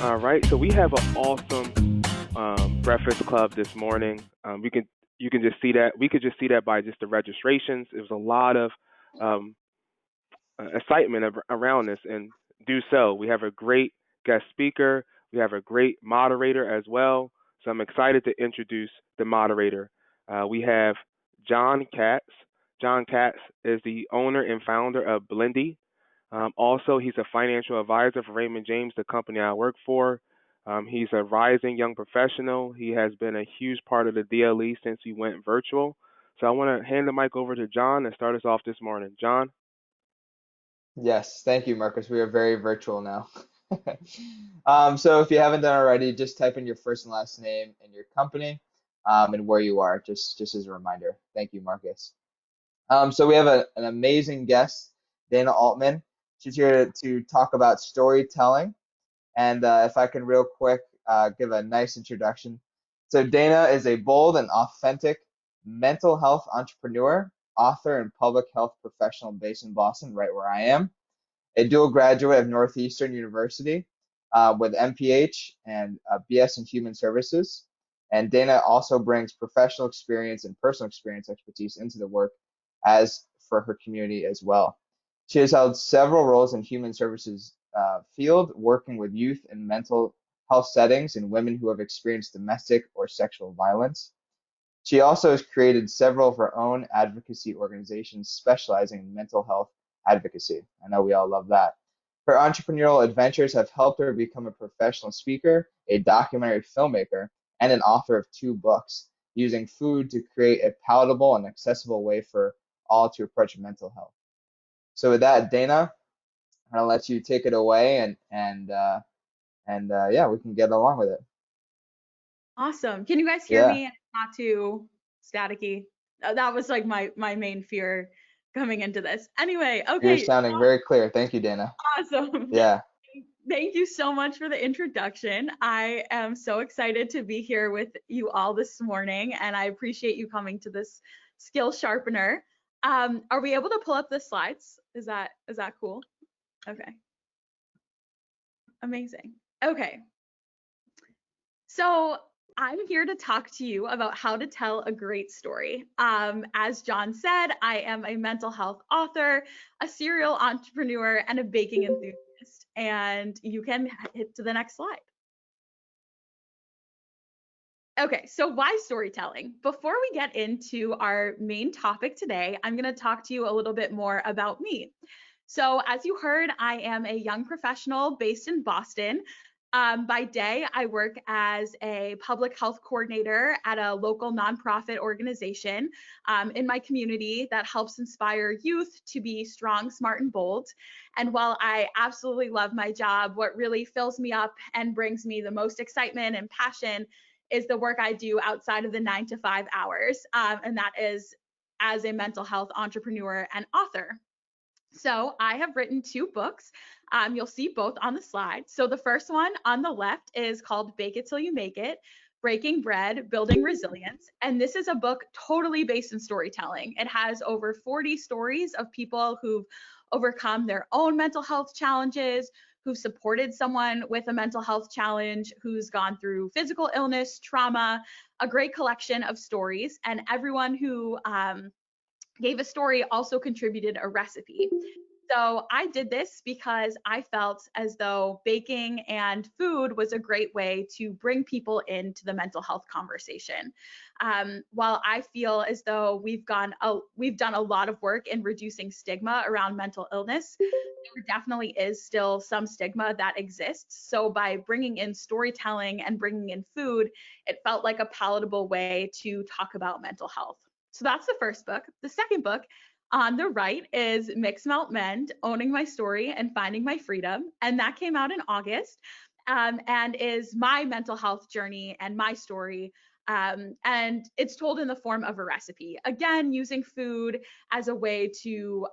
All right, so we have an awesome breakfast club this morning. We can You can just see that we could just see that by just the registrations. It was a lot of um, excitement around this, and do so. We have a great guest speaker. We have a great moderator as well. So I'm excited to introduce the moderator. We have John Katz. John Katz is the owner and founder of Blendy. Also, he's a financial advisor for Raymond James, the company I work for. He's a rising young professional. He has been a huge part of the DLE since we went virtual. So I want to hand the mic over to John and start us off this morning. John? Yes, thank you, Marcus. We are very virtual now. So if you haven't done already, just type in your first and last name and your company, and where you are, just as a reminder. Thank you, Marcus. So we have an amazing guest, Dayna Altman. She's here to talk about storytelling. And if I can real quick give a nice introduction. So Dayna is a bold and authentic mental health entrepreneur, author, and public health professional based in Boston, right where I am. A dual graduate of Northeastern University with MPH and BS in Human Services. And Dayna also brings professional experience and personal experience expertise into the work as for her community as well. She has held several roles in human services field, working with youth in mental health settings and women who have experienced domestic or sexual violence. She also has created several of her own advocacy organizations specializing in mental health advocacy. I know we all love that. Her entrepreneurial adventures have helped her become a professional speaker, a documentary filmmaker, and an author of 2 books, using food to create a palatable and accessible way for all to approach mental health. So with that, Dayna, I'll let you take it away, and yeah, we can get along with it. Awesome. Can you guys hear Yeah, me? It's not too staticky. That was like my main fear coming into this. Anyway, you're okay, sounding very clear. Thank you, Dayna. awesome. Yeah. Thank you so much for the introduction. I am so excited to be here with you all this morning, and I appreciate you coming to this skill sharpener. Are we able to pull up the slides? Is that cool? Okay, amazing. Okay, so I'm here to talk to you about how to tell a great story. As John said, I am a mental health author, a serial entrepreneur, and a baking enthusiast. And you can hit to the next slide. Okay, so why storytelling? Before we get into our main topic today, I'm going to talk to you a little bit more about me. So, as you heard, I am a young professional based in Boston. By day, I work as a public health coordinator at a local nonprofit organization in my community that helps inspire youth to be strong, smart, and bold. And while I absolutely love my job, what really fills me up and brings me the most excitement and passion is the work I do outside of the 9 to 5 hours, and that is as a mental health entrepreneur and author. So I have written 2 books. You'll see both on the slide. So the first one on the left is called Bake It Till You Make It, Breaking Bread, Building Resilience. And this is a book totally based in storytelling. It has over 40 stories of people who've overcome their own mental health challenges, who've supported someone with a mental health challenge, who's gone through physical illness, trauma, a great collection of stories. And everyone who gave a story also contributed a recipe. So I did this because I felt as though baking and food was a great way to bring people into the mental health conversation. While I feel as though we've done a lot of work in reducing stigma around mental illness, there definitely is still some stigma that exists. So by bringing in storytelling and bringing in food, it felt like a palatable way to talk about mental health. So that's the first book. The second book on the right is Mix Melt Mend, Owning My Story and Finding My Freedom. And that came out in August and is my mental health journey and my story. And it's told in the form of a recipe. Again, using food as a way to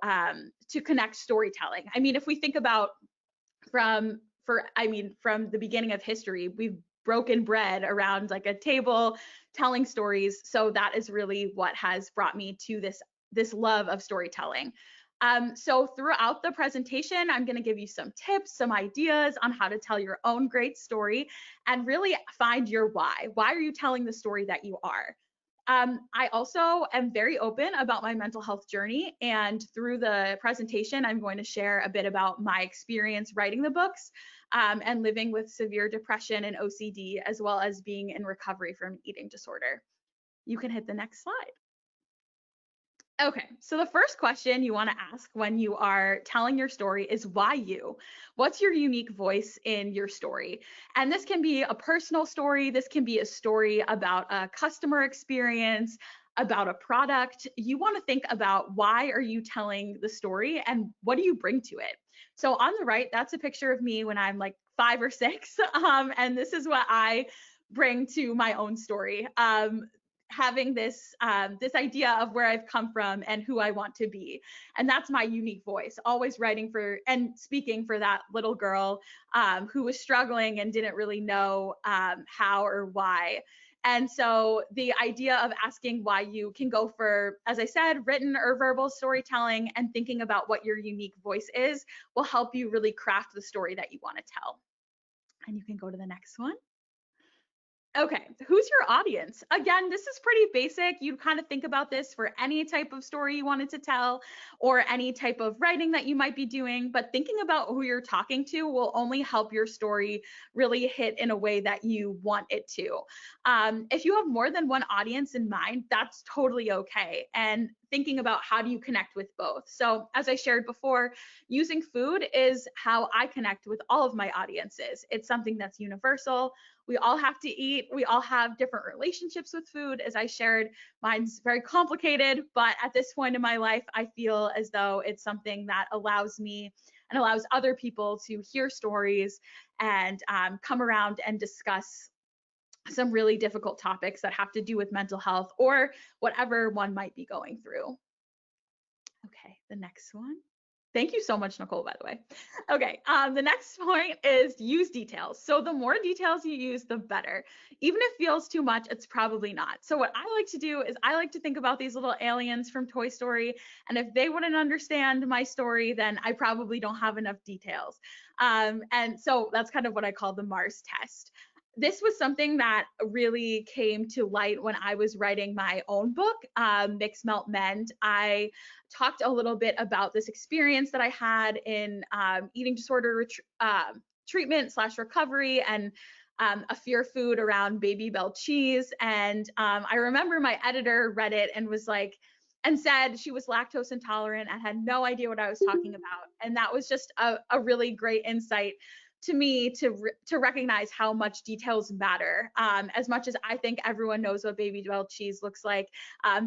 connect storytelling. I mean, if we think about from the beginning of history, we've broken bread around like a table telling stories. So that is really what has brought me to this love of storytelling. So throughout the presentation, I'm going to give you some tips, some ideas on how to tell your own great story and really find your why. Why are you telling the story that you are? I also am very open about my mental health journey, and through the presentation, I'm going to share a bit about my experience writing the books and living with severe depression and OCD, as well as being in recovery from an eating disorder. You can hit the next slide. Okay, so the first question you want to ask when you are telling your story is why you? What's your unique voice in your story? And this can be a personal story, this can be a story about a customer experience, about a product. You want to think about why are you telling the story and what do you bring to it? So on the right, that's a picture of me when I'm like 5 or 6, and this is what I bring to my own story. Having this this idea of where I've come from and who I want to be. And that's my unique voice, always writing for and speaking for that little girl who was struggling and didn't really know how or why. And so the idea of asking why you can go for, as I said, written or verbal storytelling, and thinking about what your unique voice is will help you really craft the story that you want to tell. And you can go to the next one. Okay, who's your audience? Again, this is pretty basic. You kind of think about this for any type of story you wanted to tell or any type of writing that you might be doing, but thinking about who you're talking to will only help your story really hit in a way that you want it to. If you have more than one audience in mind, that's totally okay. And thinking about how do you connect with both. So as I shared before, using food is how I connect with all of my audiences. It's something that's universal. We all have to eat. We all have different relationships with food. As I shared, mine's very complicated, but at this point in my life, I feel as though it's something that allows me and allows other people to hear stories and come around and discuss some really difficult topics that have to do with mental health or whatever one might be going through. Okay, the next one. Thank you so much, Nicole, by the way. Okay, the next point is use details. So the more details you use, the better. Even if it feels too much, it's probably not. So what I like to do is I like to think about these little aliens from Toy Story, and if they wouldn't understand my story, then I probably don't have enough details. And so that's kind of what I call the Mars test. This was something that really came to light when I was writing my own book, Mix, Melt, Mend. I talked a little bit about this experience that I had in eating disorder treatment / recovery and a fear food around Baby Bell cheese. And I remember my editor read it and was like, and said she was lactose intolerant and had no idea what I was talking about. And that was just a really great insight to me to recognize how much details matter. As much as I think everyone knows what Baby Bell cheese looks like,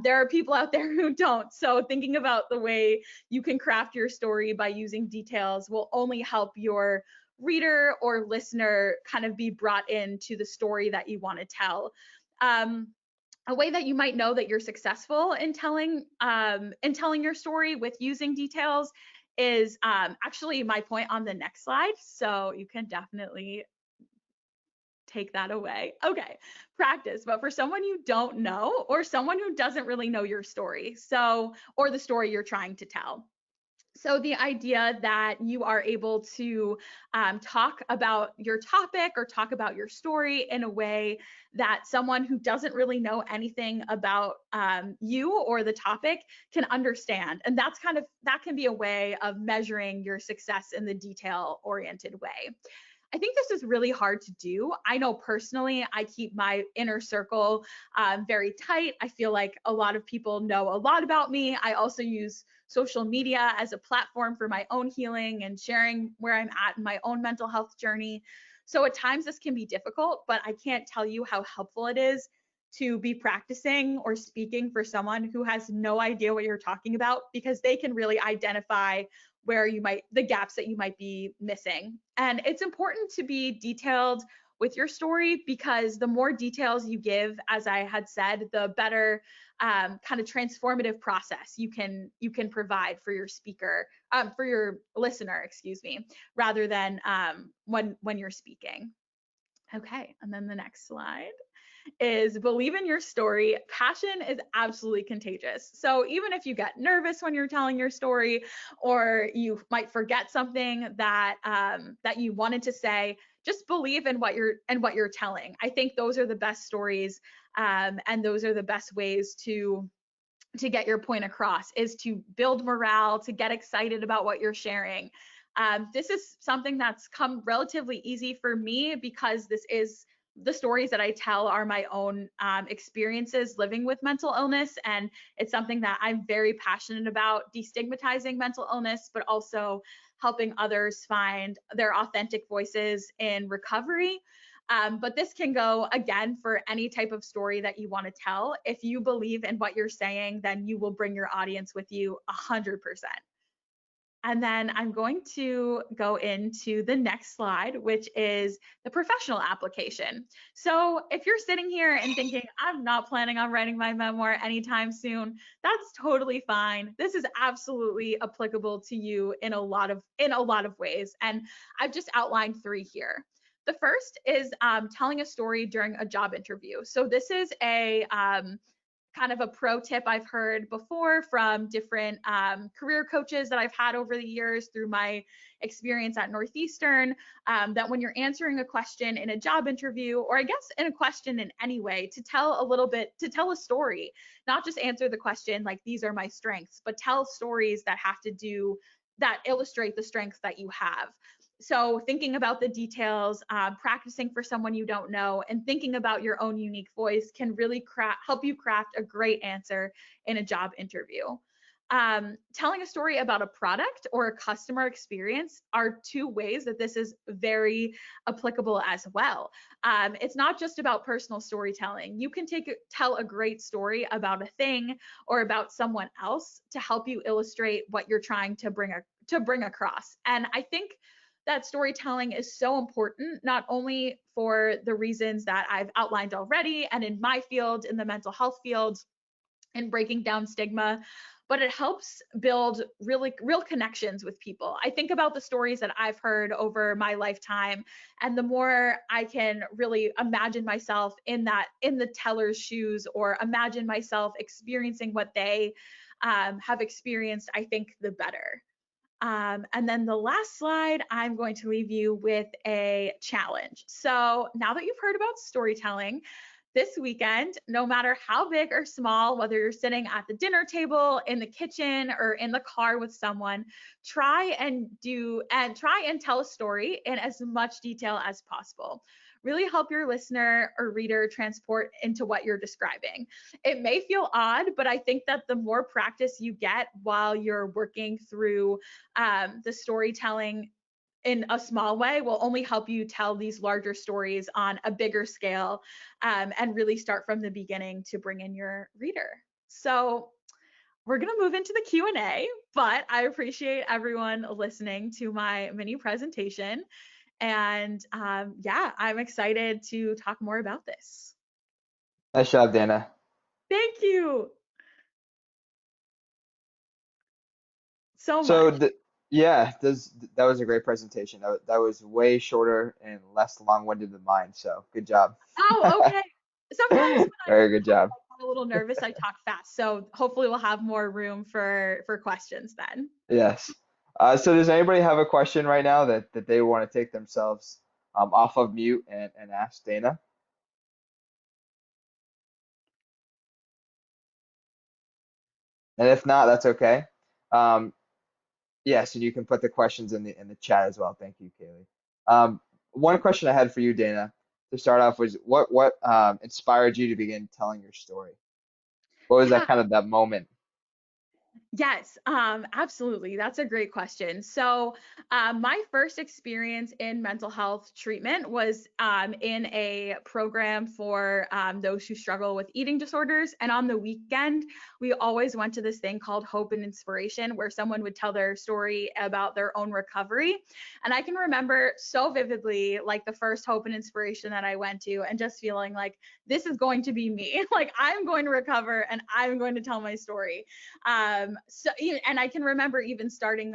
there are people out there who don't. So thinking about the way you can craft your story by using details will only help your reader or listener kind of be brought into the story that you want to tell. A way that you might know that you're successful in telling your story with using details is actually my point on the next slide. So you can definitely take that away. Okay, practice. But for someone you don't know or someone who doesn't really know your story, or the story you're trying to tell. So the idea that you are able to talk about your topic or talk about your story in a way that someone who doesn't really know anything about you or the topic can understand. And that can be a way of measuring your success in the detail-oriented way. I think this is really hard to do. I know personally, I keep my inner circle very tight. I feel like a lot of people know a lot about me. I also use social media as a platform for my own healing and sharing where I'm at in my own mental health journey. So at times this can be difficult, but I can't tell you how helpful it is to be practicing or speaking for someone who has no idea what you're talking about, because they can really identify where the gaps that you might be missing. And it's important to be detailed with your story, because the more details you give, as I had said, the better kind of transformative process you can provide for your speaker, for your listener, excuse me, rather than when you're speaking. Okay, and then the next slide. is believe in your story. Passion is absolutely contagious. So even if you get nervous when you're telling your story, or you might forget something that that you wanted to say, just believe in what you're telling. I think those are the best stories, and those are the best ways to get your point across, is to build morale, to get excited about what you're sharing. This is something that's come relatively easy for me because the stories that I tell are my own experiences living with mental illness. And it's something that I'm very passionate about, destigmatizing mental illness, but also helping others find their authentic voices in recovery. But this can go, again, for any type of story that you want to tell. If you believe in what you're saying, then you will bring your audience with you 100%. And then I'm going to go into the next slide, which is the professional application. So if you're sitting here and thinking, I'm not planning on writing my memoir anytime soon, that's totally fine. This is absolutely applicable to you in a lot of ways. And I've just outlined 3 here. The first is telling a story during a job interview. So this is a kind of a pro tip I've heard before from different career coaches that I've had over the years through my experience at Northeastern, that when you're answering a question in a job interview, or I guess in a question in any way, to tell a story, not just answer the question like, these are my strengths, but tell stories that illustrate the strengths that you have. So thinking about the details, practicing for someone you don't know, and thinking about your own unique voice can really help you craft a great answer in a job interview. Telling a story about a product or a customer experience are 2 ways that this is very applicable as well. It's not just about personal storytelling. You can tell a great story about a thing or about someone else to help you illustrate what you're trying to bring across. And I think that storytelling is so important, not only for the reasons that I've outlined already, and in my field, in the mental health field, and breaking down stigma, but it helps build real connections with people. I think about the stories that I've heard over my lifetime, and the more I can really imagine myself in the teller's shoes, or imagine myself experiencing what they have experienced, I think the better. And then the last slide, I'm going to leave you with a challenge. So now that you've heard about storytelling, this weekend, no matter how big or small, whether you're sitting at the dinner table, in the kitchen, or in the car with someone, try and tell a story in as much detail as possible. Really help your listener or reader transport into what you're describing. It may feel odd, but I think that the more practice you get while you're working through the storytelling in a small way will only help you tell these larger stories on a bigger scale, and really start from the beginning to bring in your reader. So we're going to move into the Q&A, but I appreciate everyone listening to my mini presentation. And yeah, I'm excited to talk more about this. Nice job, Dayna. Thank you so So much. yeah, that was a great presentation. That was way shorter and less long-winded than mine. So good job. Oh, okay. Sometimes when Very good job. I'm a little nervous, I talk fast. So hopefully we'll have more room for questions then. Yes. So does anybody have a question right now that they want to take themselves off of mute and ask Dayna? And if not, that's okay. Yes, and you can put the questions in the chat as well. Thank you, Kaylee. One question I had for you, Dayna, to start off was what inspired you to begin telling your story? What was Yeah. that moment? Yes, absolutely. That's a great question. So, my first experience in mental health treatment was in a program for those who struggle with eating disorders. And on the weekend, we always went to this thing called Hope and Inspiration, where someone would tell their story about their own recovery. And I can remember so vividly, like the first Hope and Inspiration that I went to, and just feeling like this is going to be me. Like I'm going to recover and I'm going to tell my story. So, and I can remember even starting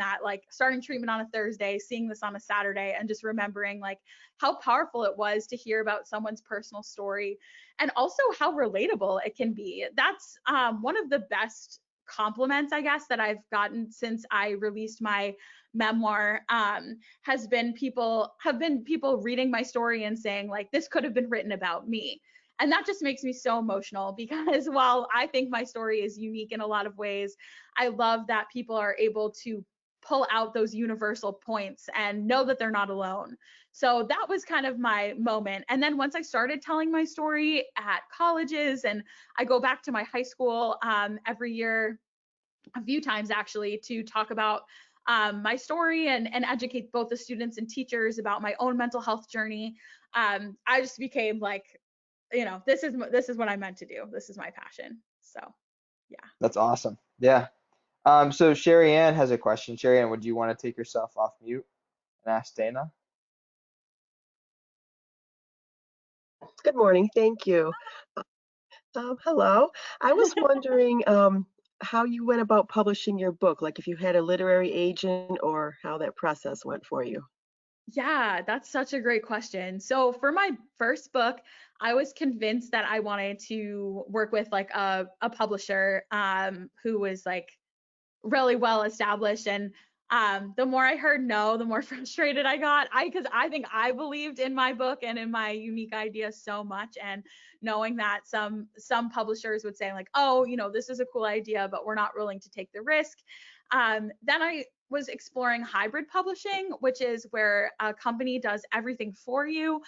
treatment on a Thursday, seeing this on a Saturday, and just remembering like how powerful it was to hear about someone's personal story. and also how relatable it can be. That's one of the best compliments, I guess, that I've gotten since I released my memoir, have been people reading my story and saying like, this could have been written about me. And that just makes me so emotional, because while I think my story is unique in a lot of ways, I love that people are able to pull out those universal points and know that they're not alone. So that was kind of my moment. And then once I started telling my story at colleges, and I go back to my high school every year, a few times actually, to talk about my story and educate both the students and teachers about my own mental health journey. I just became like, this is what I meant to do. This is my passion. So yeah. That's awesome. Yeah. So Sherry Ann has a question. Sherry Ann, would you want to take yourself off mute and ask Dayna? Good morning. Thank you. Hello. I was wondering how you went about publishing your book, like if you had a literary agent or how that process went for you. Yeah, that's such a great question. So for my first book, I was convinced that I wanted to work with like a publisher who was like really well established. And the more I heard no, the more frustrated I got. Because I think I believed in my book and in my unique idea so much, and knowing that some publishers would say like, oh, this is a cool idea, but we're not willing to take the risk. Then I was exploring hybrid publishing, which is where a company does everything for you,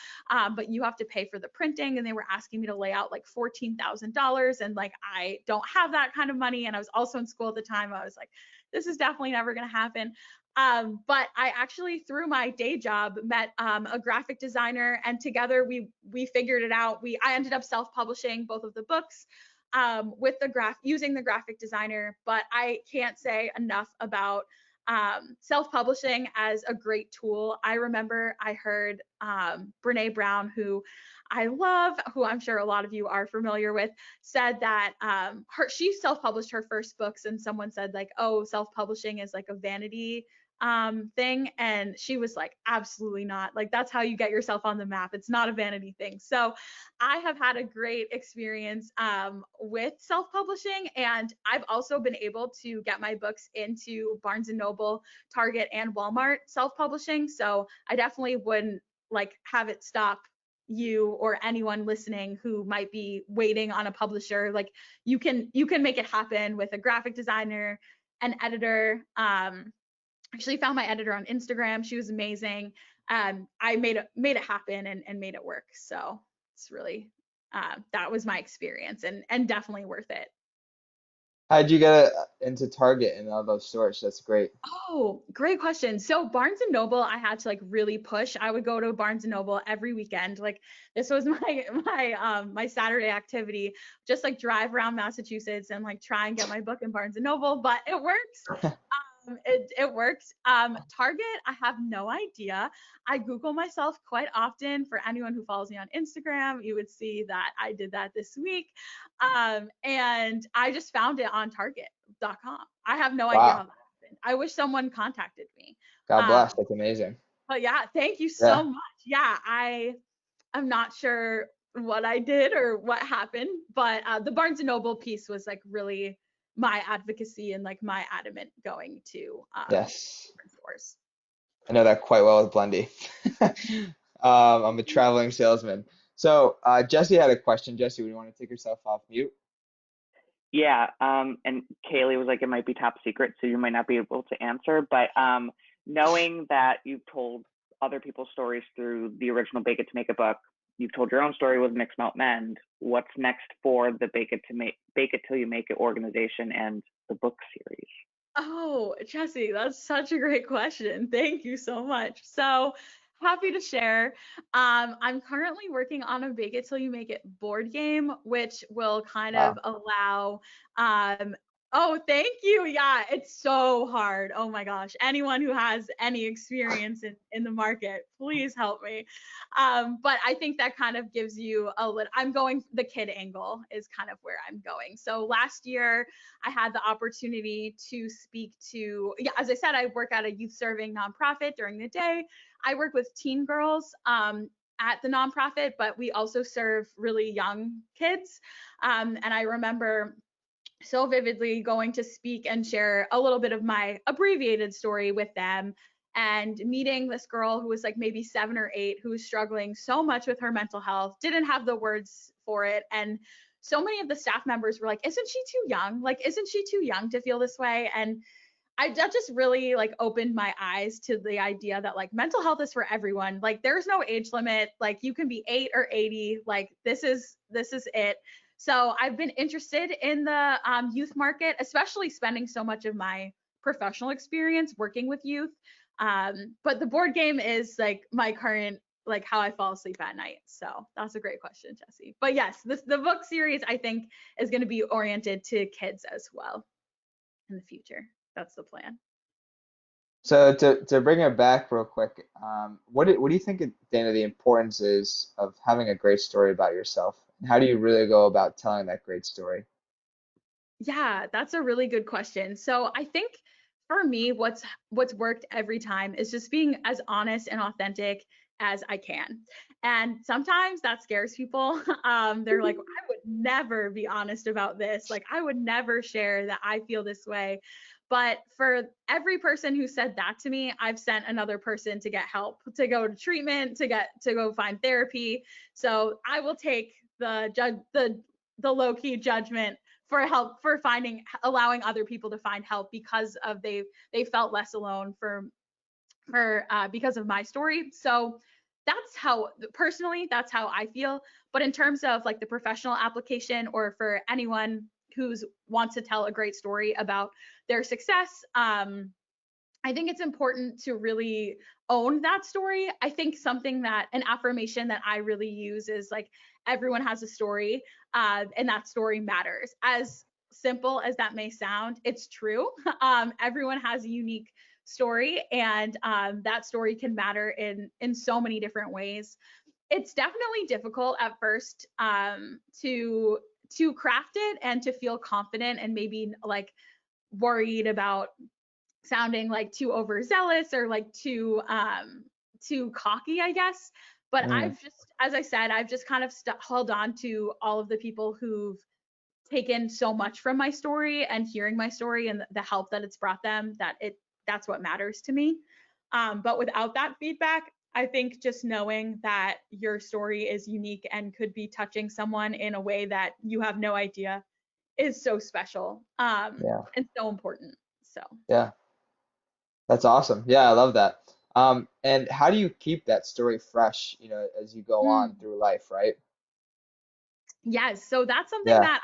but you have to pay for the printing. And they were asking me to lay out like $14,000, and like I don't have that kind of money. And I was also in school at the time. I was like, this is definitely never going to happen. But I actually, through my day job, met a graphic designer, and together we figured it out. I ended up self-publishing both of the books with using the graphic designer. But I can't say enough about self-publishing as a great tool. I remember I heard Brene Brown, who I love, who I'm sure a lot of you are familiar with, said that she self-published her first books, and someone said like, oh, self-publishing is like a vanity thing, and she was like, absolutely not. Like, that's how you get yourself on the map. It's not a vanity thing. So I have had a great experience with self-publishing, and I've also been able to get my books into Barnes & Noble, Target, and Walmart self-publishing. So I definitely wouldn't like have it stop you or anyone listening who might be waiting on a publisher. Like, you can make it happen with a graphic designer, an editor. Actually found my editor on Instagram. She was amazing. I made it happen and made it work. So it's really that was my experience, and definitely worth it. How'd you get into Target and all those stores? That's great. Oh, great question. So Barnes and Noble, I had to like really push. I would go to Barnes and Noble every weekend. Like, this was my Saturday activity, just like drive around Massachusetts and like try and get my book in Barnes and Noble. But it works. It worked. Target, I have no idea. I Google myself quite often. For anyone who follows me on Instagram, you would see that I did that this week. And I just found it on Target.com. I have no idea how Wow. that happened. I wish someone contacted me. God Um, bless. That's amazing. but yeah, thank you Yeah. so much. Yeah, I'm not sure what I did or what happened, but the Barnes and Noble piece was like really my advocacy and like my adamant going to Yes. different stores. I know that quite well with Blendy. I'm a traveling salesman. So Jesse had a question. Jesse, would you want to take yourself off mute? Yeah, and Kaylee was like, it might be top secret, so you might not be able to answer. But knowing that you've told other people's stories through the original Bake It to Make It book, you've told your own story with Mixed Melt Mend. What's next for the Bake It Till You Make It organization and the book series? Oh, Jesse, that's such a great question. Thank you so much. So happy to share. I'm currently working on a Bake It Till You Make It board game, which will kind of allow oh, thank you. Yeah, it's so hard. Oh my gosh. Anyone who has any experience in the market, please help me. But I think that kind of gives you I'm going, the kid angle is kind of where I'm going. So last year I had the opportunity to speak to, yeah, as I said, I work at a youth serving nonprofit during the day. I work with teen girls at the nonprofit, but we also serve really young kids. And I remember so vividly going to speak and share a little bit of my abbreviated story with them, and meeting this girl who was like maybe 7 or 8, who was struggling so much with her mental health, didn't have the words for it. And so many of the staff members were like, isn't she too young? Like, isn't she too young to feel this way? And that just really like opened my eyes to the idea that like mental health is for everyone. Like, there's no age limit. Like, you can be 8 or 80. Like, this is it. So I've been interested in the youth market, especially spending so much of my professional experience working with youth. But the board game is like my current, like, how I fall asleep at night. So that's a great question, Jesse. But yes, the book series I think is going to be oriented to kids as well in the future. That's the plan. So to bring it back real quick, what do you think, Dana, the importance is of having a great story about yourself? And how do you really go about telling that great story? Yeah, that's a really good question. So I think for me, what's worked every time is just being as honest and authentic as I can. And sometimes that scares people. They're like, I would never be honest about this. Like, I would never share that I feel this way. But for every person who said that to me, I've sent another person to get help, to go to treatment, to go find therapy. So I will take the low key judgment for help, for allowing other people to find help because of they felt less alone because of my story. So that's how, personally, that's how I feel. But in terms of like the professional application, or for anyone who's wants to tell a great story about their success, I think it's important to really own that story. I think an affirmation that I really use is like, everyone has a story, and that story matters. As simple as that may sound, it's true. Everyone has a unique story, and that story can matter in so many different ways. It's definitely difficult at first, to craft it and to feel confident, and maybe like worried about sounding like too overzealous or like too cocky, I guess. But Mm, I've just, as I said, I've just kind of held on to all of the people who've taken so much from my story, and hearing my story and the help that it's brought them, that's what matters to me. But without that feedback, I think just knowing that your story is unique and could be touching someone in a way that you have no idea is so special, yeah, and so important. So yeah, that's awesome. Yeah, I love that. And how do you keep that story fresh, as you go on mm, through life, right? yes, so that's something Yeah. that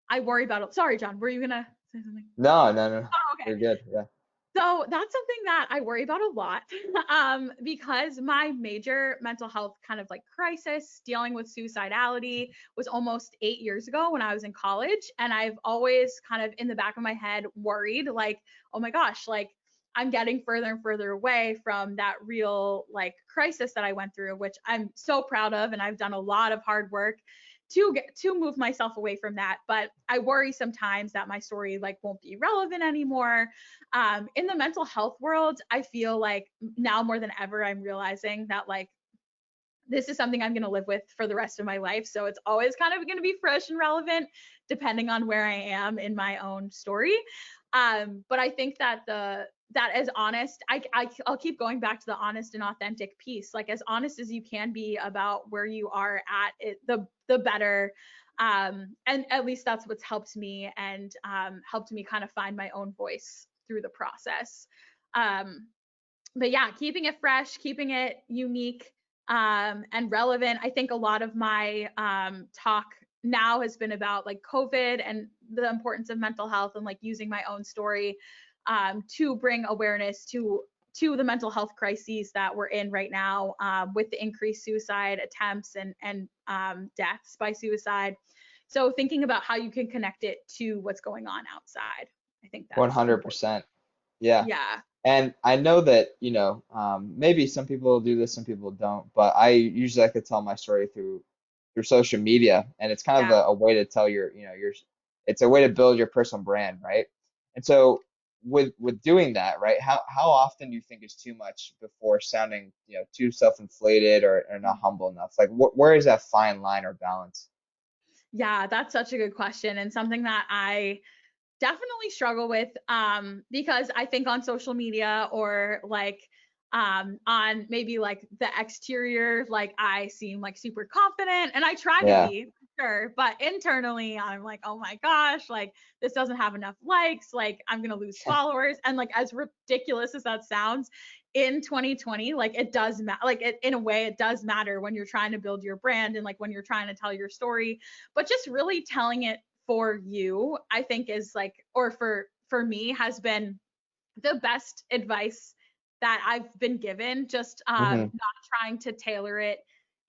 I worry about. Sorry, John, were you gonna say something? No, no, no. Oh, okay. You're good. Yeah. So that's something that I worry about a lot, because my major mental health kind of like crisis, dealing with suicidality, was almost 8 years ago when I was in college. And I've always kind of in the back of my head worried, like, oh my gosh, like, I'm getting further and further away from that real like crisis that I went through, which I'm so proud of. And I've done a lot of hard work to move myself away from that. But I worry sometimes that my story like won't be relevant anymore. In the mental health world, I feel like now more than ever, I'm realizing that like this is something I'm going to live with for the rest of my life. So it's always kind of going to be fresh and relevant depending on where I am in my own story. But I think that that as honest, I'll keep going back to the honest and authentic piece. Like, as honest as you can be about where you are at it, the better. And at least that's what's helped me, and helped me kind of find my own voice through the process. But yeah, keeping it fresh, keeping it unique, and relevant. I think a lot of my talk now has been about like COVID and the importance of mental health, and like using my own story to bring awareness to the mental health crises that we're in right now, with the increased suicide attempts and deaths by suicide. So thinking about how you can connect it to what's going on outside, I think that's important. 100%. Yeah. Yeah. And I know that, maybe some people do this, some people don't, but I usually like to tell my story through social media, and it's kind of Yeah. a way to tell it's a way to build your personal brand, right? And so with doing that, right? How often do you think is too much before sounding, too self-inflated or not humble enough? Like where is that fine line or balance? Yeah, that's such a good question, and something that I definitely struggle with, because I think on social media or like on maybe like the exterior, like I seem like super confident and I try to Yeah. be, for sure, but internally I'm like, oh my gosh, like this doesn't have enough likes, like I'm gonna lose followers. And like as ridiculous as that sounds, in 2020, like it does matter, like in a way it does matter when you're trying to build your brand and like when you're trying to tell your story, but just really telling it for you, I think is like, or for me, has been the best advice that I've been given. Just Hmm. not trying to tailor it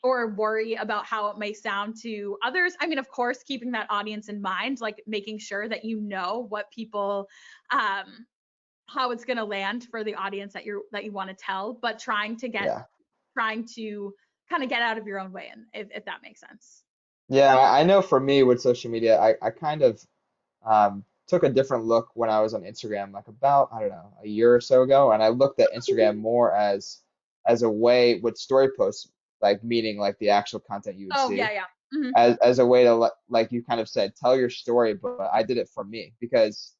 or worry about how it may sound to others. I mean, of course, keeping that audience in mind, like making sure that you know what people, how it's going to land for the audience that you want to tell, but Yeah. trying to kind of get out of your own way, and if that makes sense. Yeah, I know for me with social media, I kind of took a different look when I was on Instagram, like about, I don't know, a year or so ago, and I looked at Instagram more as a way with story posts, like meaning like the actual content you would Oh yeah, see, yeah. Hmm. as a way to like you kind of said, tell your story, but I did it for me because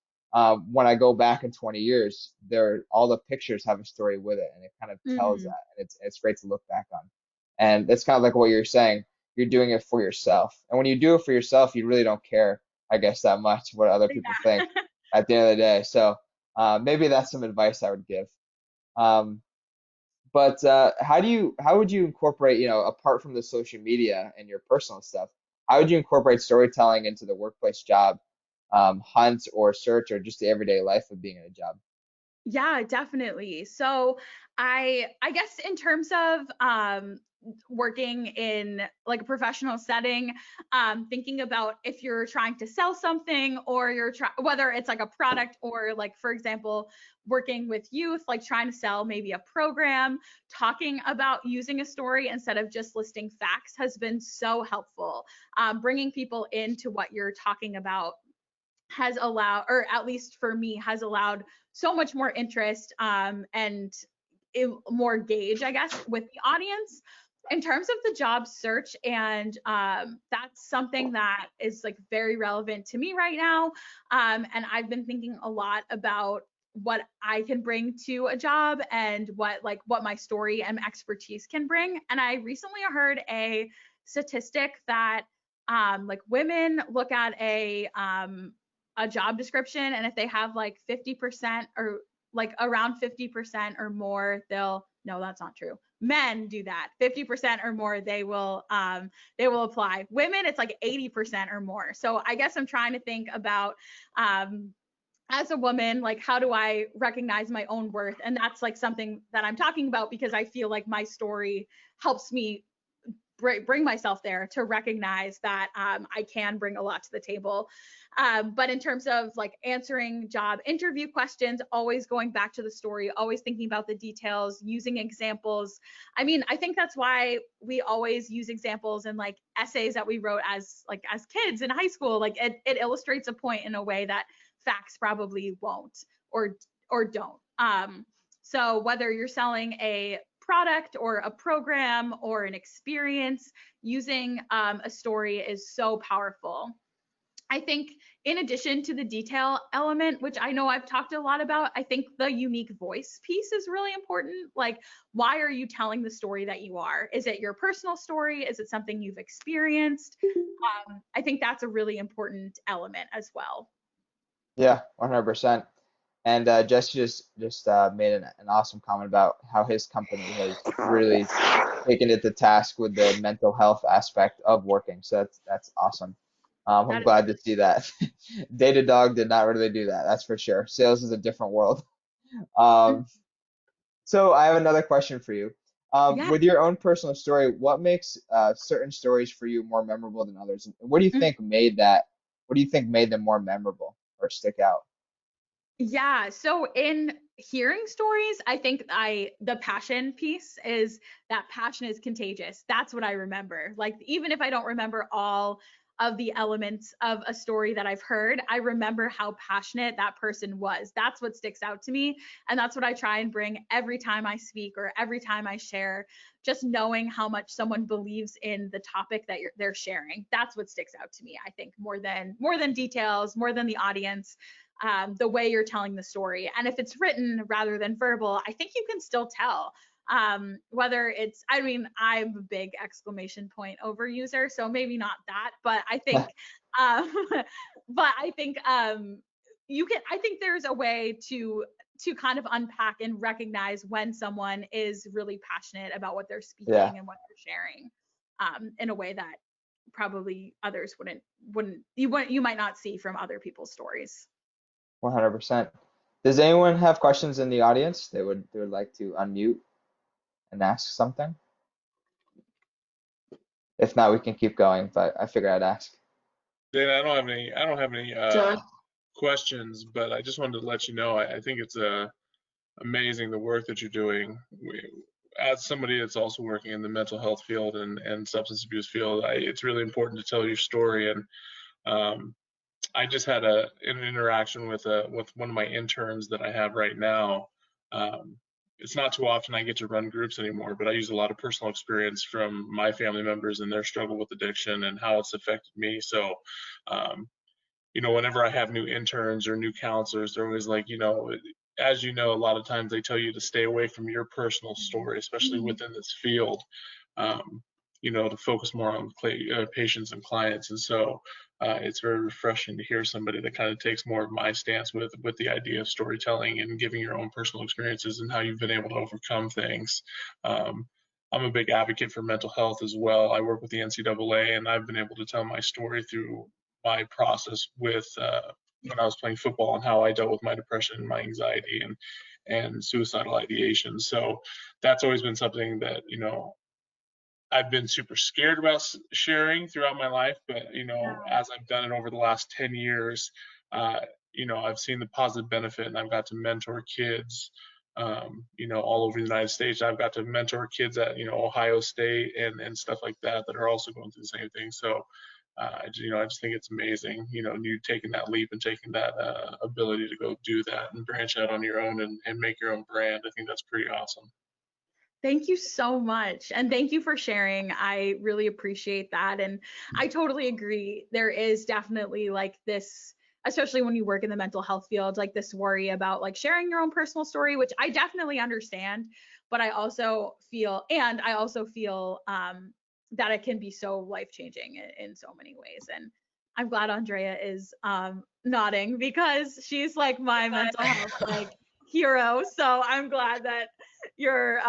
when I go back in 20 years, there all the pictures have a story with it, and it kind of tells Hmm. that, and it's great to look back on. And it's kind of like what you're saying. You're doing it for yourself, and when you do it for yourself, you really don't care, I guess, that much what other people think Yeah. at the end of the day. So maybe that's some advice I would give. Um, but how would you incorporate, apart from the social media and your personal stuff, how would you incorporate storytelling into the workplace job, hunt or search, or just the everyday life of being in a job? Yeah, definitely. So I guess in terms of working in like a professional setting, thinking about if you're trying to sell something or whether it's like a product or like for example working with youth, like trying to sell maybe a program, talking about using a story instead of just listing facts has been so helpful. Bringing people into what you're talking about has allowed, or at least for me, has allowed so much more interest, and more gauge, I guess, with the audience. In terms of the job search, and that's something that is like very relevant to me right now. And I've been thinking a lot about what I can bring to a job and what my story and expertise can bring. And I recently heard a statistic that like women look at a job description, and if they have like 50% or like around 50% or more, they'll, no, that's not true. Men do that. 50% or more, they will apply. Women, it's like 80% or more. So I guess I'm trying to think about as a woman, like how do I recognize my own worth? And that's like something that I'm talking about because I feel like my story helps me bring myself there to recognize that I can bring a lot to the table. But in terms of like answering job interview questions, always going back to the story, always thinking about the details, using examples. I mean, I think that's why we always use examples in like essays that we wrote as kids in high school. Like it illustrates a point in a way that facts probably won't or don't. So whether you're selling a product or a program or an experience, using a story is so powerful. I think in addition to the detail element, which I know I've talked a lot about, I think the unique voice piece is really important. Like, why are you telling the story that you are? Is it your personal story? Is it something you've experienced? I think that's a really important element as well. Yeah, 100%. And Jesse just made an awesome comment about how his company has really taken it to task with the mental health aspect of working. So that's awesome. I'm That is glad to really see that. Datadog did not really do that, that's for sure. Sales is a different world. cool. Um, so I have another question for you. Yeah. With your own personal story, what makes certain stories for you more memorable than others? And what do you think made that? What do you think made them more memorable or stick out? Yeah, so in hearing stories, I think the passion piece is that passion is contagious. That's what I remember. Like even if I don't remember all of the elements of a story that I've heard, I remember how passionate that person was. That's what sticks out to me. And that's what I try and bring every time I speak or every time I share, just knowing how much someone believes in the topic that they're sharing. That's what sticks out to me, I think, more than details, more than the audience, the way you're telling the story. And if it's written rather than verbal, I think you can still tell. Whether it's, I mean, I'm a big exclamation point overuser, so maybe not that, but I think, you can, I think there's a way to kind of unpack and recognize when someone is really passionate about what they're speaking and what they're sharing, in a way that probably others you might not see from other people's stories. 100%. Does anyone have questions in the audience they would like to unmute and ask something? If not, we can keep going, but I figured I'd ask. Dayna, I don't have any questions, but I just wanted to let you know I think it's amazing the work that you're doing. As somebody that's also working in the mental health field and substance abuse field, it's really important to tell your story. And I just had an interaction with one of my interns that I have right now. It's not too often I get to run groups anymore, but I use a lot of personal experience from my family members and their struggle with addiction and how it's affected me. So, you know, whenever I have new interns or new counselors, they're always like, you know, as you know, a lot of times they tell you to stay away from your personal story, especially within this field, you know, to focus more on patients and clients. And so it's very refreshing to hear somebody that kind of takes more of my stance with the idea of storytelling and giving your own personal experiences and how you've been able to overcome things. I'm a big advocate for mental health as well. I work with the NCAA, and I've been able to tell my story through my process with when I was playing football and how I dealt with my depression and my anxiety and suicidal ideation. So that's always been something that, you know, I've been super scared about sharing throughout my life, but, you know, as I've done it over the last 10 years, you know, I've seen the positive benefit, and I've got to mentor kids, you know, all over the United States. I've got to mentor kids at, you know, Ohio State and stuff like that are also going through the same thing. So, you know, I just think it's amazing, you know, you taking that leap and taking that ability to go do that and branch out on your own and make your own brand. I think that's pretty awesome. Thank you so much. And thank you for sharing. I really appreciate that. And I totally agree. There is definitely like this, especially when you work in the mental health field, like this worry about like sharing your own personal story, which I definitely understand. But I also feel that it can be so life-changing in so many ways. And I'm glad Andrea is nodding, because she's like my mental health like hero. So I'm glad that you're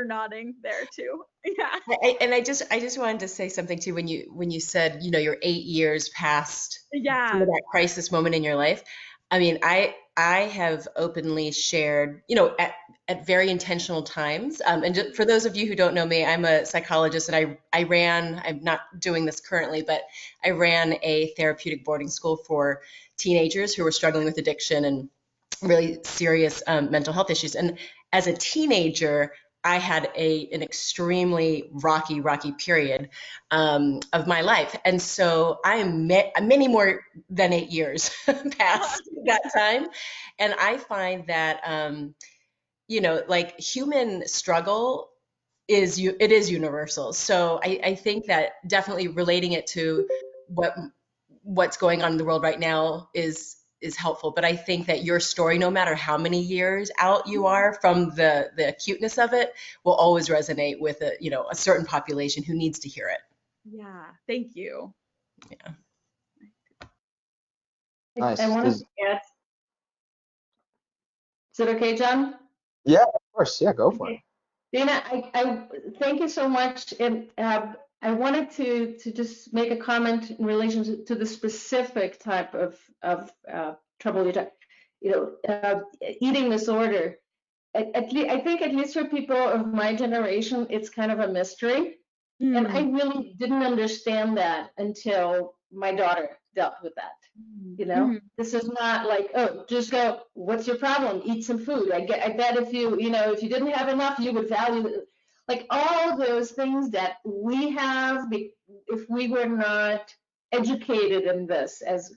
nodding there too. Yeah. I just wanted to say something too when you said, you know, you're 8 years past that crisis moment in your life. I mean, I have openly shared, you know, at very intentional times. And just for those of you who don't know me, I'm a psychologist, and I'm not doing this currently, but I ran a therapeutic boarding school for teenagers who were struggling with addiction and really serious mental health issues. And as a teenager, I had an extremely rocky period of my life. And so I am many more than 8 years past that time. And I find that, you know, like human struggle is universal. So I think that definitely relating it to what's going on in the world right now is helpful. But I think that your story, no matter how many years out you are from the acuteness of it, will always resonate with a certain population who needs to hear it. Yeah, thank you. Yeah. Nice. I want to add. Is it okay, John? Yeah, of course. Yeah, go for it. Dayna, I thank you so much. And I wanted to just make a comment in relation to the specific type of trouble eating disorder. I think at least for people of my generation, it's kind of a mystery. And I really didn't understand that until my daughter dealt with that. You know, this is not like, oh, just go, what's your problem? Eat some food. I bet if you didn't have enough, you would value it. Like all those things that we have, if we were not educated in this as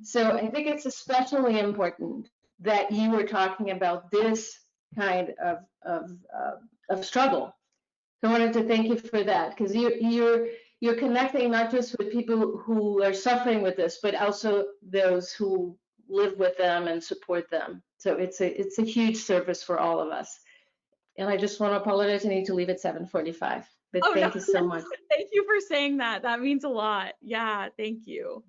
so I think it's especially important that you were talking about this kind of struggle. So I wanted to thank you for that, because you're connecting not just with people who are suffering with this, but also those who live with them and support them. So it's a huge service for all of us. And I just want to apologize. I need to leave at 7:45. But thank you so much. Thank you for saying that. That means a lot. Yeah, thank you.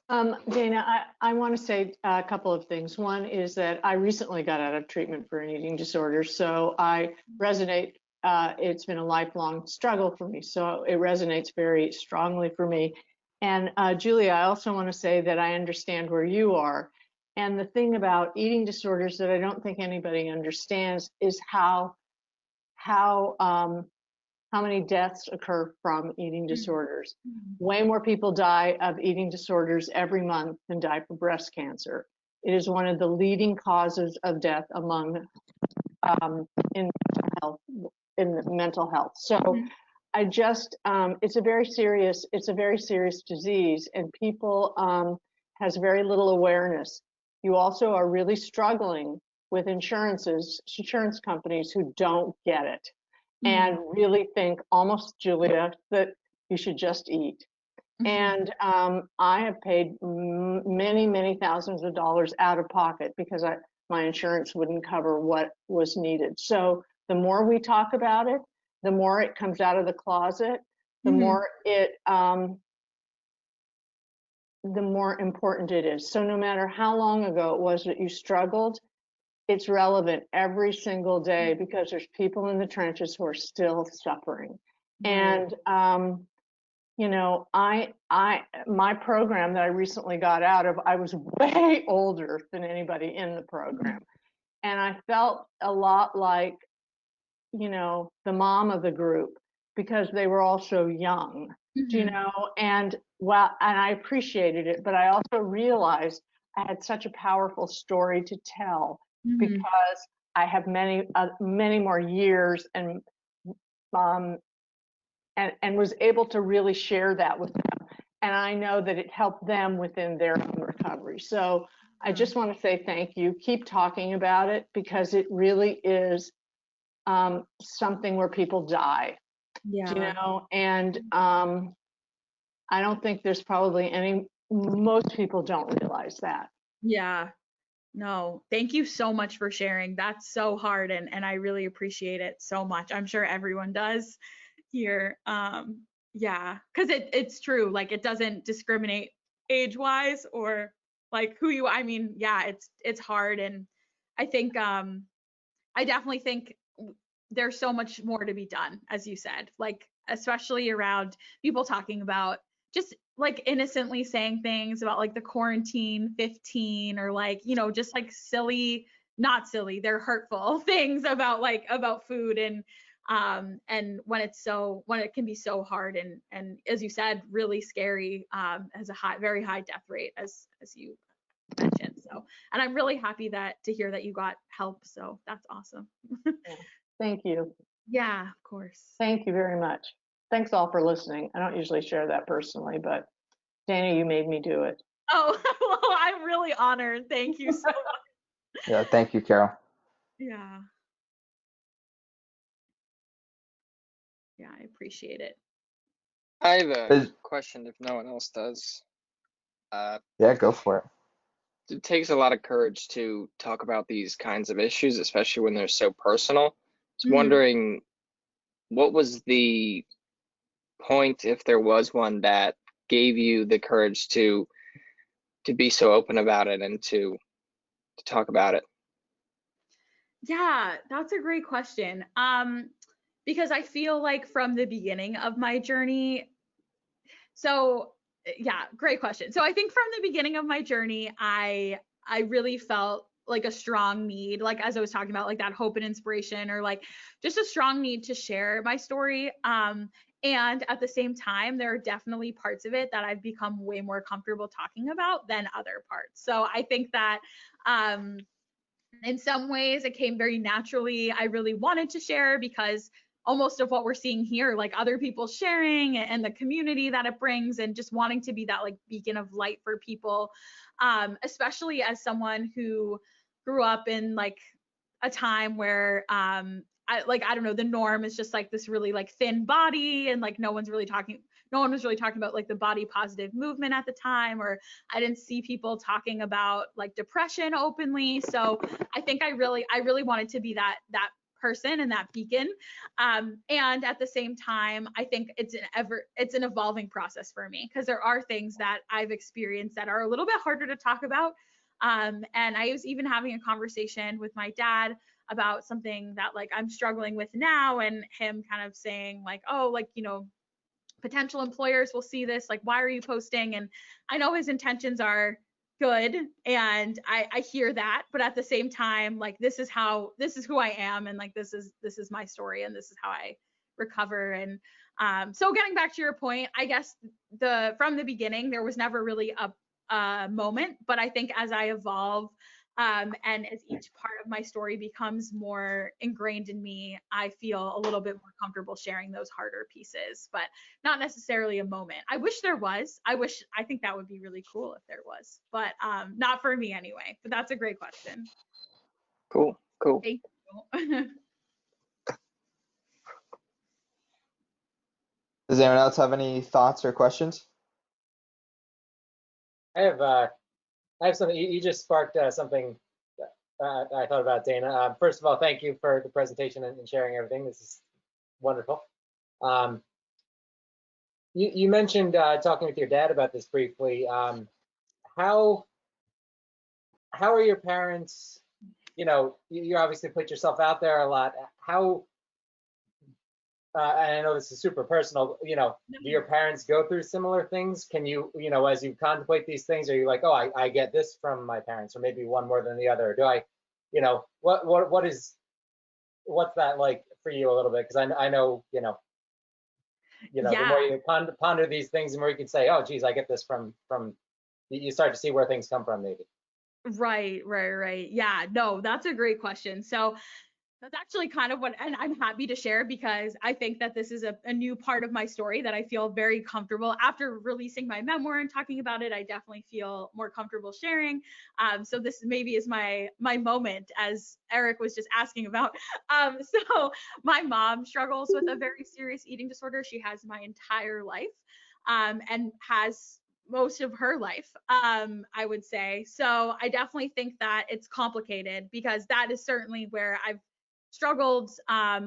Dayna, I want to say a couple of things. One is that I recently got out of treatment for an eating disorder, so I resonate. It's been a lifelong struggle for me, so it resonates very strongly for me. And Julia, I also want to say that I understand where you are. And the thing about eating disorders that I don't think anybody understands is how many deaths occur from eating disorders. Way more people die of eating disorders every month than die from breast cancer. It is one of the leading causes of death among in mental health. So I just it's a very serious disease, and people has very little awareness. You also are really struggling with insurance companies who don't get it and really think, almost, Julia, that you should just eat. And I have paid many thousands of dollars out of pocket because my insurance wouldn't cover what was needed. So the more we talk about it, the more it comes out of the closet, the more the more important it is. So no matter how long ago it was that you struggled, it's relevant every single day because there's people in the trenches who are still suffering. And you know, my program that I recently got out of, I was way older than anybody in the program, and I felt a lot like, you know, the mom of the group because they were all so young, you know, and I appreciated it, but I also realized I had such a powerful story to tell because I have many more years and was able to really share that with them. And I know that it helped them within their own recovery. So I just want to say thank you. Keep talking about it because it really is something where people die, you know, and I don't think there's probably most people don't realize that. Yeah. No, thank you so much for sharing. That's so hard, and I really appreciate it so much. I'm sure everyone does here. Yeah, because it's true. Like, it doesn't discriminate age-wise or like who you. I mean, yeah, it's hard, and I think I definitely think there's so much more to be done, as you said. Like, especially around people talking about just like innocently saying things about like the quarantine 15 or like, you know, just like silly, not silly, they're hurtful things about food and when it can be so hard and as you said, really scary, has a very high death rate as you mentioned. So, and I'm really happy to hear that you got help. So that's awesome. Thank you. Yeah, of course. Thank you very much. Thanks all for listening. I don't usually share that personally, but Dayna, you made me do it. Oh, well, I'm really honored. Thank you so much. Yeah, thank you, Carol. Yeah. Yeah, I appreciate it. I have a question if no one else does. Yeah, go for it. It takes a lot of courage to talk about these kinds of issues, especially when they're so personal. I was wondering, what was the point, if there was one, that gave you the courage to be so open about it and to talk about it? Yeah, that's a great question. Because I feel like from the beginning of my journey, so yeah, great question. So I think from the beginning of my journey, I really felt like a strong need, like as I was talking about, like that hope and inspiration, or like just a strong need to share my story. And at the same time, there are definitely parts of it that I've become way more comfortable talking about than other parts. So I think that in some ways it came very naturally. I really wanted to share because almost of what we're seeing here, like other people sharing and the community that it brings, and just wanting to be that like beacon of light for people, especially as someone who grew up in like a time where I don't know, the norm is just like this really like thin body, and like no one was really talking about like the body positive movement at the time, or I didn't see people talking about like depression openly. So I think I really wanted to be that person and that beacon. And at the same time, I think it's an evolving process for me, because there are things that I've experienced that are a little bit harder to talk about. And I was even having a conversation with my dad about something that like I'm struggling with now, and him kind of saying like, oh, like, you know, potential employers will see this, like, why are you posting? And I know his intentions are good, and I hear that, but at the same time, like, this is who I am, and like this is my story, and this is how I recover. And so getting back to your point, I guess from the beginning there was never really a moment, but I think as I evolve, and as each part of my story becomes more ingrained in me, I feel a little bit more comfortable sharing those harder pieces, but not necessarily a moment. I wish there was. I think that would be really cool if there was, but not for me anyway. But that's a great question. Cool. Thank you. Does anyone else have any thoughts or questions? I have something. You just sparked something I thought about, Dayna. First of all, thank you for the presentation and sharing everything. This is wonderful. You mentioned talking with your dad about this briefly. How are your parents? You know, you obviously put yourself out there a lot. How, and I know this is super personal, you know, do your parents go through similar things? Can you, you know, as you contemplate these things, are you like, oh, I get this from my parents, or maybe one more than the other? Do I, you know, what's that like for you a little bit? Because I know, you know, Yeah. The more you ponder these things, the more you can say, oh, geez, I get this from, you start to see where things come from, maybe. Right. Yeah, no, that's a great question. So that's actually kind of and I'm happy to share, because I think that this is a new part of my story that I feel very comfortable after releasing my memoir and talking about it. I definitely feel more comfortable sharing. So this maybe is my moment, as Eric was just asking about. So my mom struggles with a very serious eating disorder. She has my entire life, and has most of her life, I would say. So I definitely think that it's complicated, because that is certainly where I've struggled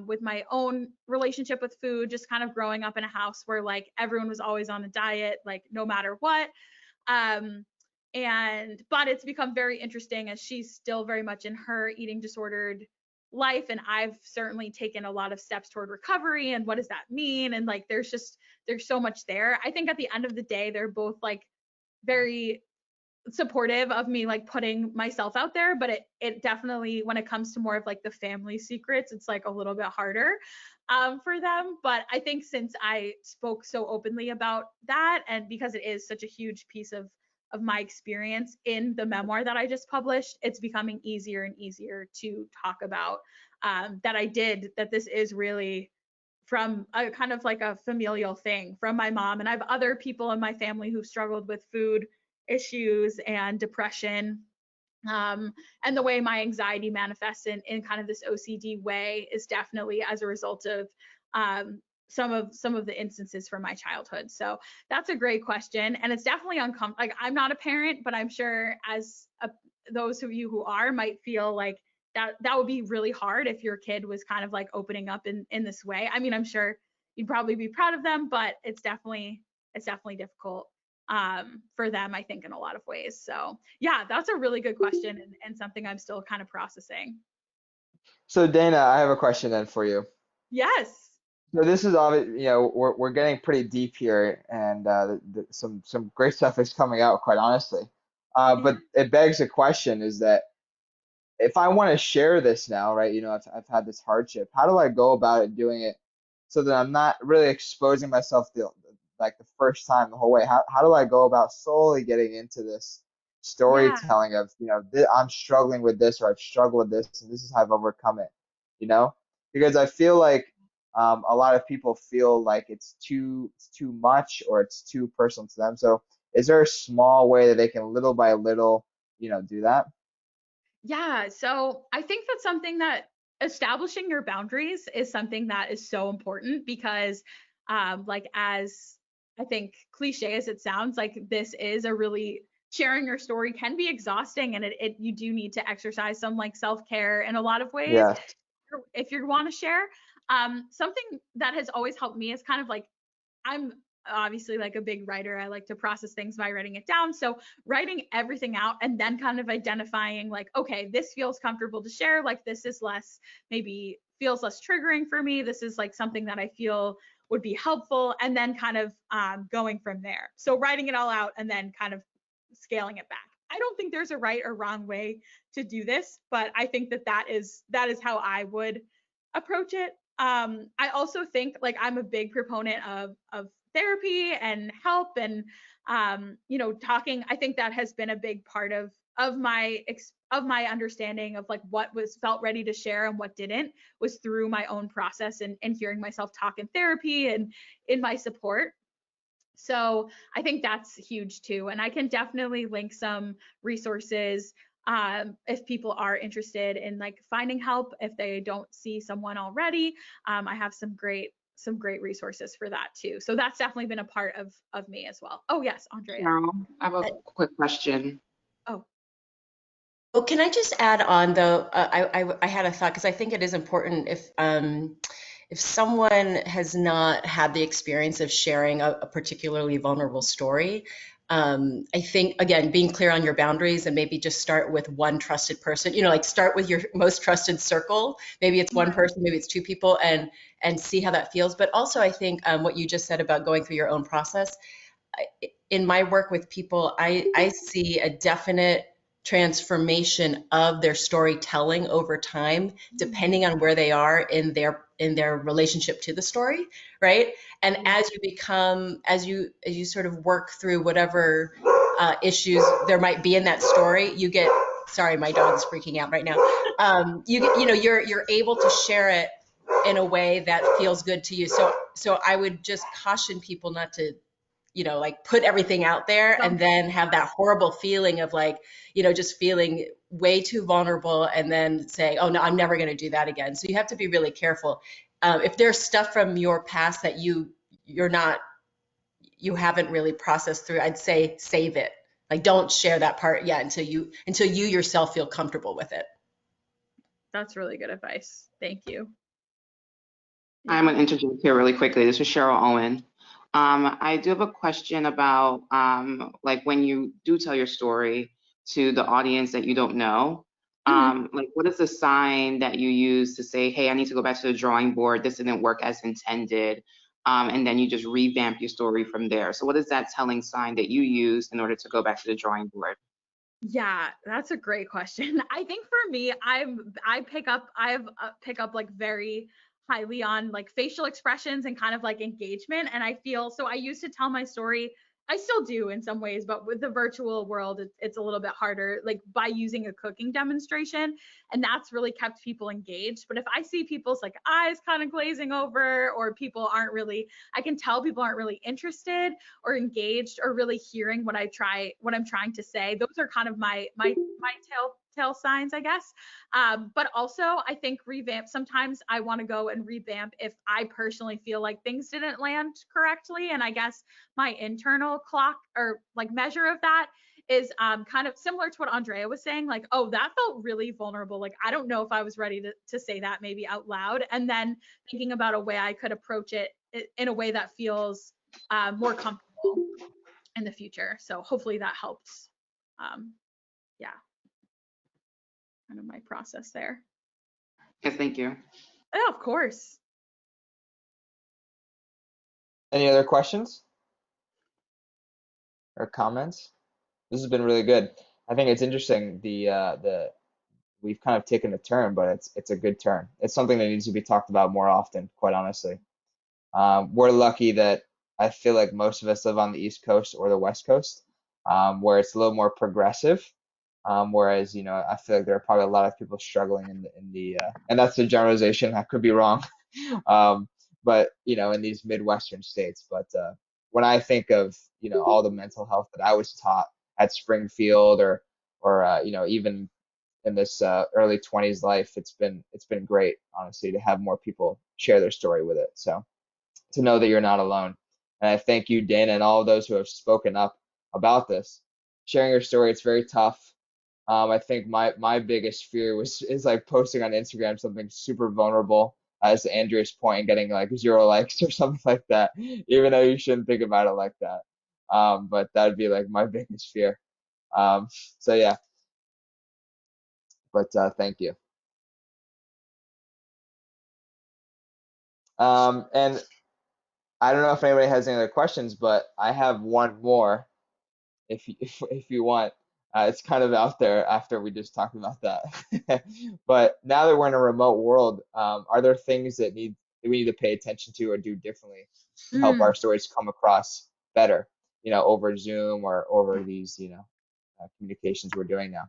with my own relationship with food, just kind of growing up in a house where like everyone was always on a diet, like no matter what. But it's become very interesting, as she's still very much in her eating disordered life, and I've certainly taken a lot of steps toward recovery, and what does that mean? And like there's so much there. I think at the end of the day, they're both like very supportive of me like putting myself out there, but it definitely, when it comes to more of like the family secrets, it's like a little bit harder for them. But I think since I spoke so openly about that, and because it is such a huge piece of my experience in the memoir that I just published, it's becoming easier and easier to talk about that this is really from a kind of like a familial thing from my mom. And I have other people in my family who've struggled with food issues and depression. And the way my anxiety manifests in kind of this OCD way is definitely as a result of some of the instances from my childhood. So that's a great question, and it's definitely uncomfortable. Like, I'm not a parent, but I'm sure those of you who are might feel like that would be really hard if your kid was kind of like opening up in this way. I mean, I'm sure you'd probably be proud of them, but it's definitely difficult for them, I think, in a lot of ways. So yeah, that's a really good question, and something I'm still kind of processing. So Dayna, I have a question then for you. Yes. So this is obvious, you know, we're getting pretty deep here, and some great stuff is coming out, quite honestly. But it begs a question: is that if I want to share this now, right? You know, I've had this hardship. How do I go about it, doing it so that I'm not really exposing myself to like the first time the whole way? How do I go about slowly getting into this storytelling of, you know, I'm struggling with this, or I've struggled with this, and this is how I've overcome it, you know? Because I feel like a lot of people feel like it's too much or it's too personal to them. So is there a small way that they can little by little, do that? Yeah, so I think that's something that establishing your boundaries is something that is so important because, like, as I think cliche as it sounds, like this is a really sharing your story can be exhausting, and you do need to exercise some like self-care in a lot of ways Yeah. if you want to share. Something that has always helped me is kind of like I'm obviously like a big writer. I like to process things by writing it down. So writing everything out and then kind of identifying like, okay, this feels comfortable to share. Like this is less, maybe feels less triggering for me. This is like something that I feel would be helpful. And then kind of going from there. So writing it all out and then kind of scaling it back. I don't think there's a right or wrong way to do this, but I think that is how I would approach it. I also think like I'm a big proponent of therapy and help and talking. I think that has been a big part of my understanding of like what was felt ready to share and what didn't was through my own process and hearing myself talk in therapy and in my support. So I think that's huge too. And I can definitely link some resources if people are interested in like finding help if they don't see someone already. I have some great resources for that too. So that's definitely been a part of me as well. Oh yes, Andrea. Cheryl, I have a quick question. Oh. Well, can I just add on though? I had a thought because I think it is important if someone has not had the experience of sharing a particularly vulnerable story. I think again, being clear on your boundaries and maybe just start with one trusted person. Like start with your most trusted circle. Maybe it's one person, maybe it's two people, and see how that feels. But also, I think what you just said about going through your own process. In my work with people, I see a definite transformation of their storytelling over time, depending on where they are in their relationship to the story, right? And as you sort of work through whatever issues there might be in that story, you get. Sorry, my dog's freaking out right now. You're able to share it in a way that feels good to you. So I would just caution people not to like put everything out there and then have that horrible feeling of like, just feeling way too vulnerable and then say, oh no, I'm never going to do that again. So you have to be really careful. If there's stuff from your past that you haven't really processed through, I'd say save it. Like don't share that part yet until you yourself feel comfortable with it. That's really good advice. Thank you. I'm going to interject here really quickly. This is Cheryl Owen. I do have a question about like when you do tell your story to the audience that you don't know, like what is the sign that you use to say, hey, I need to go back to the drawing board. This didn't work as intended. And then you just revamp your story from there. So what is that telling sign that you use in order to go back to the drawing board? Yeah, that's a great question. I think for me, I pick up like very highly on like facial expressions and kind of like engagement. And I feel so I used to tell my story. I still do in some ways, but with the virtual world, it's a little bit harder, like by using a cooking demonstration. And that's really kept people engaged. But if I see people's like eyes kind of glazing over, or people aren't really, I can tell people aren't really interested or engaged or really hearing what I'm trying to say. Those are kind of my tell signs, I guess. But also I think revamp, sometimes I want to go and revamp if I personally feel like things didn't land correctly. And I guess my internal clock or like measure of that is kind of similar to what Andrea was saying, like, oh, that felt really vulnerable. Like, I don't know if I was ready to say that maybe out loud. And then thinking about a way I could approach it in a way that feels more comfortable in the future. So hopefully that helps. Yeah. Kind of my process there. Yes, thank you. Yeah, of course. Any other questions or comments? This has been really good. I think it's interesting. We've kind of taken a turn, but it's a good turn. It's something that needs to be talked about more often, quite honestly. We're lucky that I feel like most of us live on the East Coast or the West Coast, where it's a little more progressive. Whereas, I feel like there are probably a lot of people struggling and that's the generalization. I could be wrong. but in these Midwestern states. But when I think of all the mental health that I was taught at Springfield or even in this early 20s life, it's been great, honestly, to have more people share their story with it. So to know that you're not alone. And I thank you, Dayna, and all of those who have spoken up about this. Sharing your story, it's very tough. I think my biggest fear is like posting on Instagram something super vulnerable, as Andrea's point, and getting like 0 likes or something like that, even though you shouldn't think about it like that. But that would be like my biggest fear. So yeah, but thank you. And I don't know if anybody has any other questions, but I have one more if you want. It's kind of out there after we just talked about that. But now that we're in a remote world, are there things that we need to pay attention to or do differently to help our stories come across better, over Zoom or over these, communications we're doing now?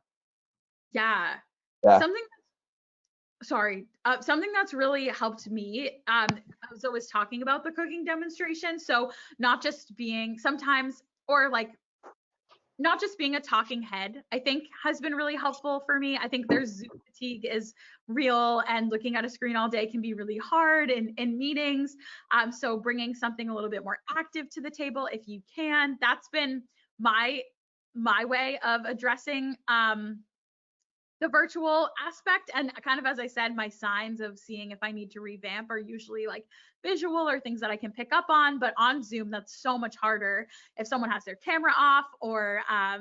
Yeah. Yeah. Something that's really helped me, as I was talking about the cooking demonstration. So not just being not just being a talking head, I think has been really helpful for me. I think there's Zoom fatigue is real, and looking at a screen all day can be really hard in meetings. So bringing something a little bit more active to the table if you can, that's been my way of addressing the virtual aspect. And kind of, as I said, my signs of seeing if I need to revamp are usually like visual or things that I can pick up on. But on Zoom, that's so much harder if someone has their camera off or, I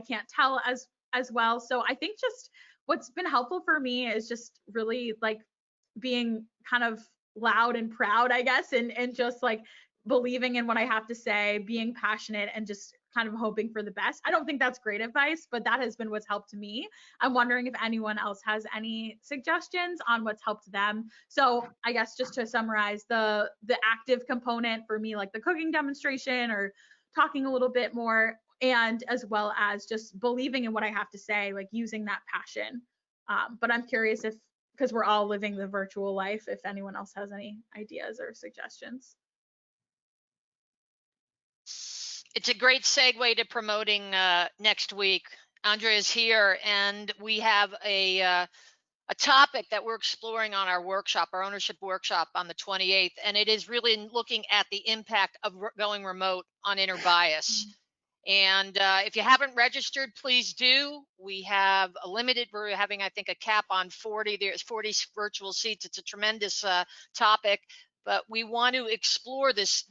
can't tell as well. So I think just what's been helpful for me is just really like being kind of loud and proud, I guess, and just like believing in what I have to say, being passionate, and just kind of hoping for the best. I don't think that's great advice, but that has been what's helped me. I'm wondering if anyone else has any suggestions on what's helped them. So I guess just to summarize, the active component for me, like the cooking demonstration or talking a little bit more, and as well as just believing in what I have to say, like using that passion. But I'm curious if, because we're all living the virtual life, if anyone else has any ideas or suggestions. It's a great segue to promoting next week. Andrea is here, and we have a topic that we're exploring on our workshop, our ownership workshop on the 28th, and it is really looking at the impact of going remote on inner bias. And if you haven't registered, please do. We have we're having, I think, a cap on 40. There's 40 virtual seats. It's a tremendous topic, but we want to explore this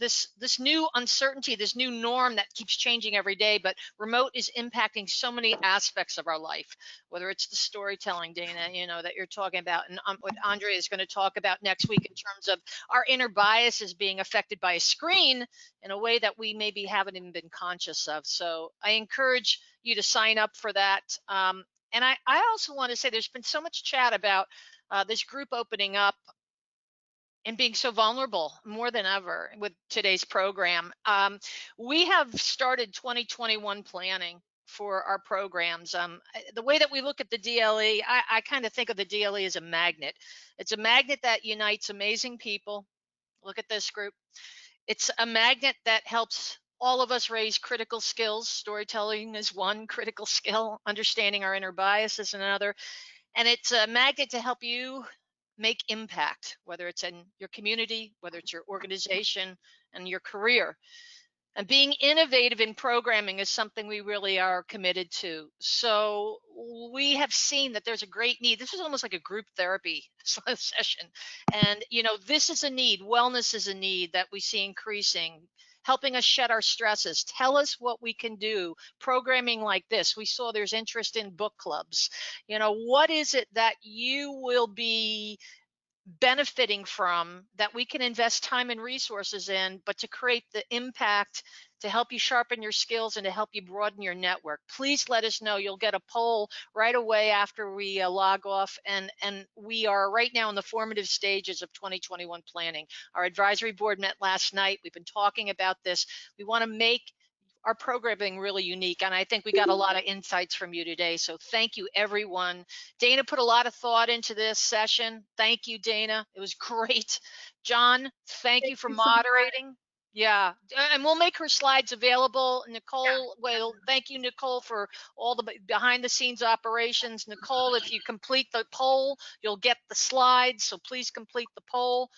new uncertainty, this new norm that keeps changing every day. But remote is impacting so many aspects of our life, whether it's the storytelling, Dayna, that you're talking about, and what Andrea is going to talk about next week in terms of our inner biases being affected by a screen in a way that we maybe haven't even been conscious of. So I encourage you to sign up for that. And I also want to say there's been so much chat about this group opening up and being so vulnerable more than ever with today's program. We have started 2021 planning for our programs. The way that we look at the DLE, I kind of think of the DLE as a magnet. It's a magnet that unites amazing people. Look at this group. It's a magnet that helps all of us raise critical skills. Storytelling is one critical skill. Understanding our inner bias is another. And it's a magnet to help you make impact, whether it's in your community, whether it's your organization and your career. And being innovative in programming is something we really are committed to. So we have seen that there's a great need. This is almost like a group therapy session. And, this is a need. Wellness is a need that we see increasing, helping us shed our stresses. Tell us what we can do. Programming like this. We saw there's interest in book clubs. What is it that you will be benefiting from that we can invest time and resources in, but to create the impact, to help you sharpen your skills and to help you broaden your network? Please let us know. You'll get a poll right away after we log off. And we are right now in the formative stages of 2021 planning. Our advisory board met last night. We've been talking about this. We want to make our programming really unique. And I think we got a lot of insights from you today. So thank you, everyone. Dayna put a lot of thought into this session. Thank you, Dayna. It was great. John, thank you for moderating. Yeah, and we'll make her slides available. Nicole, well, thank you, Nicole, for all the behind the scenes operations. Nicole, if you complete the poll, you'll get the slides. So please complete the poll.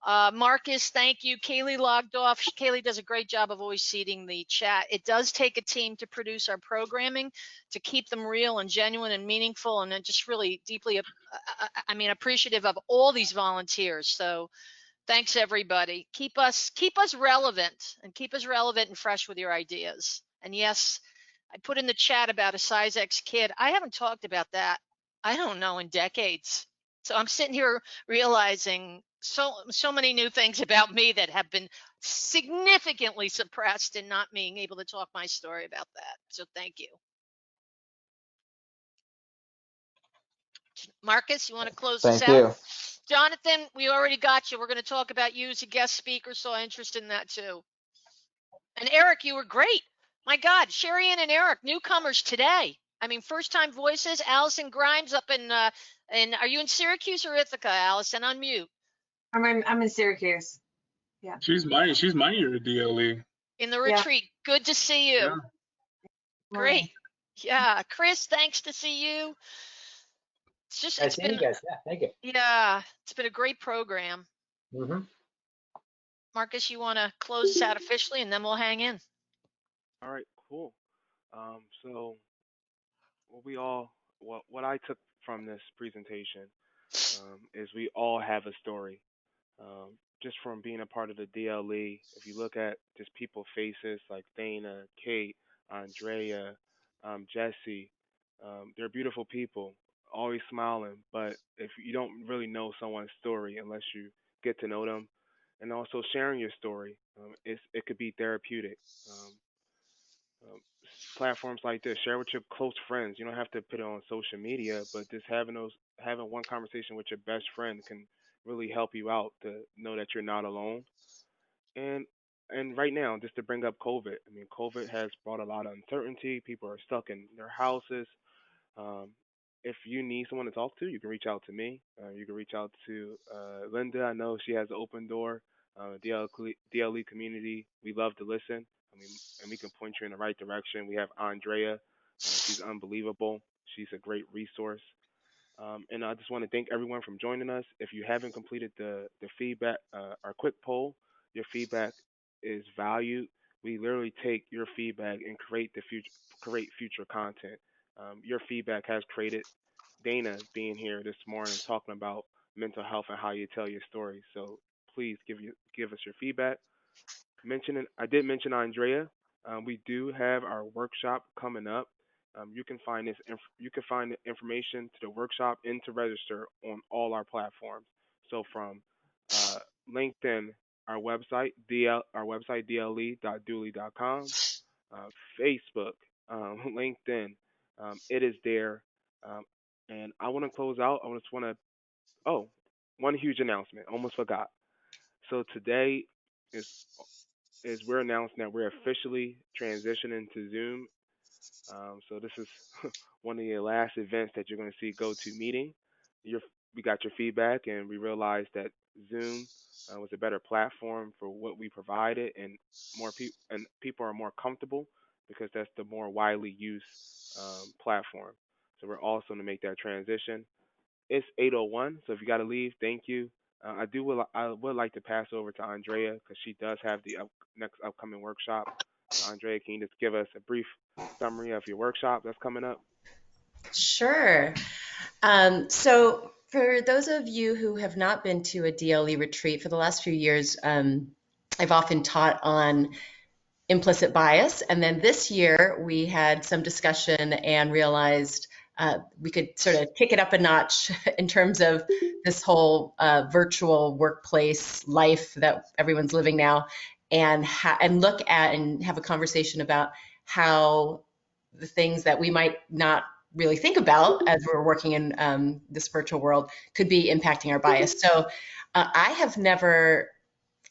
Marcus, thank you. Kaylee logged off. Kaylee does a great job of always seeding the chat. It does take a team to produce our programming, to keep them real and genuine and meaningful, and just really deeply, appreciative of all these volunteers. So thanks, everybody. Keep us relevant, and keep us relevant and fresh with your ideas. And yes, I put in the chat about a size X kid. I haven't talked about that, I don't know, in decades. So I'm sitting here realizing so many new things about me that have been significantly suppressed in not being able to talk my story about that. So thank you. Marcus, you want to close this Thank out? you. Jonathan, we already got you. We're going to talk about you as a guest speaker, so I'm interested in that too. And Eric, you were great. My God, Sherry Ann and Eric, newcomers today. I mean, first time voices. Allison Grimes up in are you in Syracuse or Ithaca, Allison? Unmute. I'm in Syracuse. Yeah. She's my year at DLE. In the retreat. Yeah. Good to see you. Yeah. Great. Yeah. Chris, thanks to see you. It's been, you guys. Yeah, thank you. Yeah, it's been a great program. Mm-hmm. Marcus, you want to close us out officially, and then we'll hang in. All right, cool. So what I took from this presentation is we all have a story. Just from being a part of the DLE, if you look at just people's faces like Dayna, Kate, Andrea, Jesse, they're beautiful people, always smiling. But if you don't really know someone's story unless you get to know them, and also sharing your story, it could be therapeutic. Platforms like this, share with your close friends. You don't have to put it on social media, but just having one conversation with your best friend can really help you out to know that you're not alone. And right now, just to bring up COVID, I mean, COVID has brought a lot of uncertainty. People are stuck in their houses. Um, if you need someone to talk to, you can reach out to me. You can reach out to Linda. I know she has an open door. DLE community, we love to listen. I mean, and we can point you in the right direction. We have Andrea. She's unbelievable. She's a great resource. And I just want to thank everyone for joining us. If you haven't completed the feedback, our quick poll, your feedback is valued. We literally take your feedback and create future content. Your feedback has created Dayna being here this morning talking about mental health and how you tell your story. So please give us your feedback. I did mention Andrea. We do have our workshop coming up. You can find the information to the workshop and to register on all our platforms. So from LinkedIn, our website dle.dule.com, Facebook, LinkedIn, it is there. And I want to close out. One huge announcement. Almost forgot. So today is we're announcing that we're officially transitioning to Zoom. So this is one of the last events that you're going to see GoToMeeting. We got your feedback, and we realized that Zoom was a better platform for what we provided, and people are more comfortable because that's the more widely used platform. So we're also going to make that transition. It's 8:01, so if you got to leave, thank you. I would like to pass over to Andrea because she does have the next upcoming workshop. So Andrea, can you just give us a brief summary of your workshop that's coming up? Sure. So for those of you who have not been to a DLE retreat, for the last few years, I've often taught on implicit bias. And then this year we had some discussion and realized we could sort of kick it up a notch in terms of this whole virtual workplace life that everyone's living now, and look at and have a conversation about how the things that we might not really think about as we're working in this virtual world could be impacting our bias. So I have never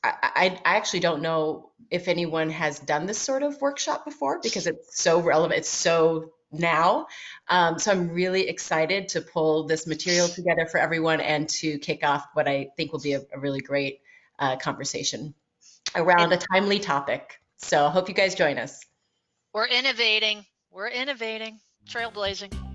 I actually don't know if anyone has done this sort of workshop before because it's so relevant. It's so now. So I'm really excited to pull this material together for everyone and to kick off what I think will be a really great conversation around a timely topic. So I hope you guys join us. We're innovating. We're innovating. Trailblazing.